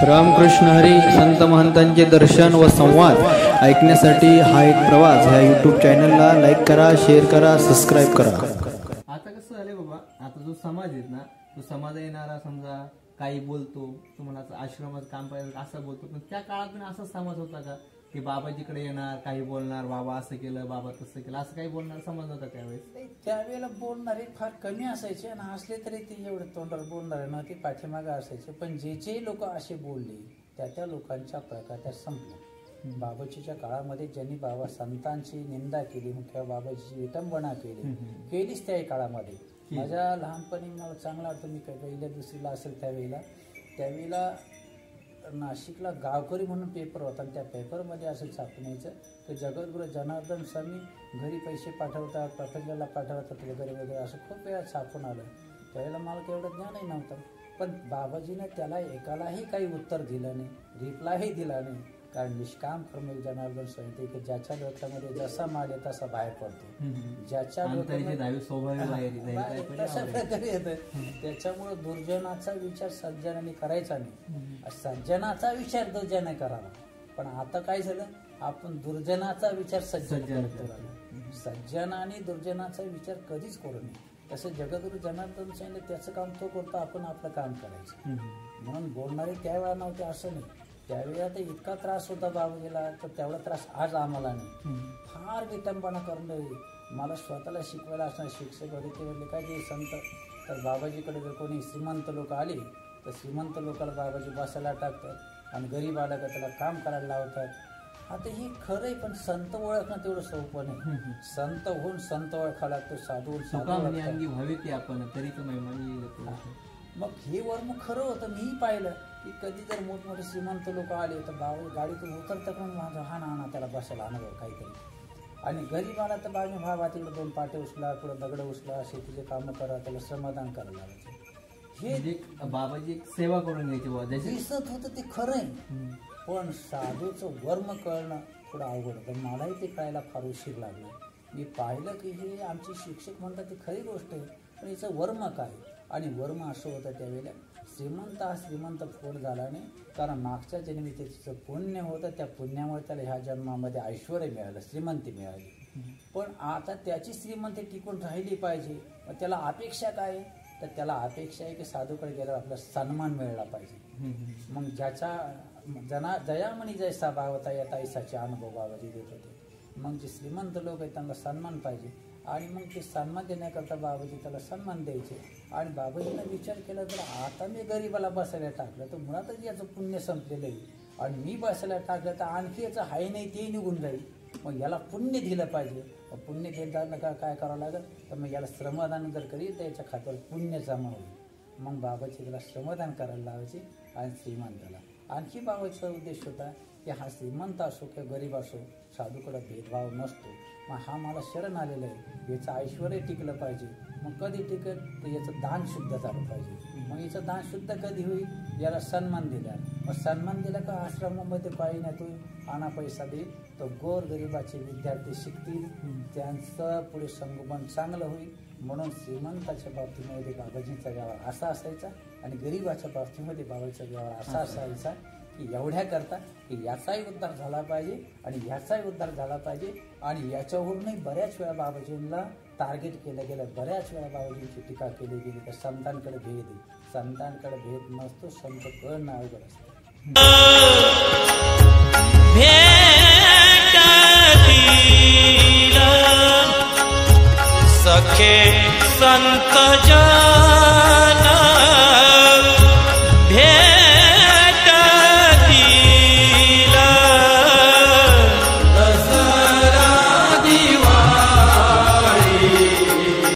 रामकृष्ण हरी संत महंतांचे दर्शन व संवाद ऐकण्यासाठी हा एक प्रवास ह्या यूट्यूब चॅनलला लाईक करा, शेअर करा, सबस्क्राईब करा। आता कसं झालंय बाबा, आता जो समाज आहे ना, तो समाज येणारा समजा काही बोलतो, तुम्हाला आश्रमात काम पाहिजे असं बोलतो, पण त्या काळात पण असा समाज होता का की बाबाजीकडे येणार, काही बोलणार, बाबा असं केलं, बाबा तसं केलं, असं काही बोलणार समाज होता त्यावेळेस? त्यावेळेला बोलणारे फार कमी असायचे आणि असले तरी ते एवढे तोंडावर बोलणारे नव्हते, पाठीमागे असायचे। पण जे लोक असे बोलले त्या लोकांच्या प्रकार संपल्या। बाबाजीच्या काळामध्ये ज्यांनी बाबा संतांची निंदा केली किंवा बाबाजीची विटंबना केलीच त्या काळामध्ये। माझ्या लहानपणी मला चांगला आठवतं, मी पहिल्या दुसरीला असेल त्यावेळेला नाशिकला गावकरी म्हणून पेपर होता आणि त्या पेपरमध्ये असं छापून यायचं की जगद्गुरू जनार्दन स्वामी घरी पैसे पाठवतात, प्रोफेसरला पाठवतात वगैरे असं खूप वेळा छापून आलं। त्यावेळेला मला तेवढं ज्ञानही नव्हतं, पण बाबाजीने त्याला एकालाही काही उत्तर दिलं नाही, रिप्लायही दिला नाही। कारण निष्काम कर्म जनार्दन स्वामी की ज्याच्या डोक्यामध्ये जसा माल आहे तसा बाहेर पडतो, ज्याच्या तशा प्रकारे येतं। त्याच्यामुळे दुर्जनाचा विचार सज्जनाने करायचा नाही, सज्जनाचा विचार दुर्जनाने करावा। पण आता काय झालं, आपण दुर्जनाचा विचार सज्जन करतो, सज्जनाने दुर्जनाचा विचार कधीच करू नये। तसं जगद्गुरू जनार्दन स्वामी त्याचं काम तो करतो, आपण आपलं काम करायचं। म्हणून बोलणारे त्यावेळा नव्हते असं नाही, त्यावेळेला तर इतका त्रास होता बाबाजीला, तर तेवढा त्रास आज आम्हाला नाही। फार विटंबना करणं, मला स्वतःला शिकवायला असणार शिक्षक होते ते म्हणले काय ते संत, तर बाबाजीकडे जर कोणी श्रीमंत लोक आले तर श्रीमंत लोकांना बाबाजी बसायला टाकतात आणि गरीब आला का त्याला काम करायला लावतात। आता हे खरं आहे, पण संत ओळखणं तेवढं सोपं नाही। संत होऊन संत ओळखावं लागतो, साधू आपण तरी मग हे वर्म खरं होतं। मी पाहिलं की कधी जर मोठमोठे श्रीमंत लोक आले तर बाबा गाडीतून उतरतं पण माझा हा त्याला बसायला अनुभव काहीतरी, आणि गरीब आला तर बाजू भावा तिकडे 2 पाटे उचला, पुढे दगड उचला, शेतीचे कामं करा, त्याला श्रमदान करायला लावायचे। हे बाबाजी सेवा करून घ्यायची दिसत होतं, ते खरं आहे। पण साधूचं वर्म कळणं थोडं अवघड होतं, मलाही ते कळायला फार उशीर लागला। मी पाहिलं की हे आमचे शिक्षक म्हणतात ती खरी गोष्ट आहे, पण याचं वर्म काय, आणि वर्म असं होतं त्यावेळेला श्रीमंत हा श्रीमंत फोड झाला नाही, कारण मागच्या जन्मी त्याचं पुण्य होतं, त्या पुण्यामुळे त्याला ह्या जन्मामध्ये ऐश्वर्य मिळालं, श्रीमंती मिळाली। पण आता त्याची श्रीमंती टिकून राहिली पाहिजे, मग त्याला अपेक्षा काय, तर त्याला अपेक्षा आहे की साधूकडे गेल्यावर आपला सन्मान मिळाला पाहिजे। मग ज्याच्या जयामणी जैसा भावता या ताईसाचे अनुभव बाबाजी देत होते। मग जे श्रीमंत लोक आहेत त्यांना सन्मान पाहिजे, आणि मग ते सन्मान देण्याकरता बाबाजी त्याला सन्मान द्यायचे। आणि बाबाजीने विचार केला तर आता मी गरीबाला बसायला टाकलं तर मुळातच याचं पुण्य संपलेलं आहे, आणि मी बसायला टाकलं तर आणखी याचं हाय नाही ते निघून जाईल, मग याला पुण्य दिलं पाहिजे। पुण्य देताना काय करावं लागेल, तर मग याला श्रमदान जर करील तर याच्या खात्यावर पुण्य जमा होईल। मग बाबाजी त्याला श्रमदान करायला लावायचे आणि श्रीमंताला। आणखी बाबाचा उद्देश होता की हा श्रीमंत असो किंवा गरीब असो, साधूकडे भेदभाव नसतो। मग हा मला शरण आलेलं आहे, याचं ऐश्वर्य टिकलं पाहिजे। मग कधी टिकेल तर याचं दान शुद्ध झालं पाहिजे। मग याचं दान शुद्ध कधी होईल, याला सन्मान दिला, मग सन्मान दिला का आश्रमामध्ये पाहिण्यात होईल, आणा पैसा देईल, तर गोर गरिबाचे विद्यार्थी शिकतील, त्यांचं पुढे संगोपन चांगलं होईल। म्हणून श्रीमंताच्या बाबतीमध्ये बाबाजींचा व्यवहार असा असायचा, आणि गरीबाच्या बाबतीमध्ये बाबाजीचा व्यवहार असा असायचा की एवढ्या करता की याचाही उद्धार झाला पाहिजे आणि याचाही उद्धार झाला पाहिजे। आणि याच्यावरूनही बऱ्याच वेळा बाबाजींना टार्गेट केलं गेलं, बऱ्याच वेळा बाबाजींची टीका केली गेली तर संतांकडे भेद आहे, संतांकडे भेद नसतो, संत कळणं अवघड असतं। सखे संत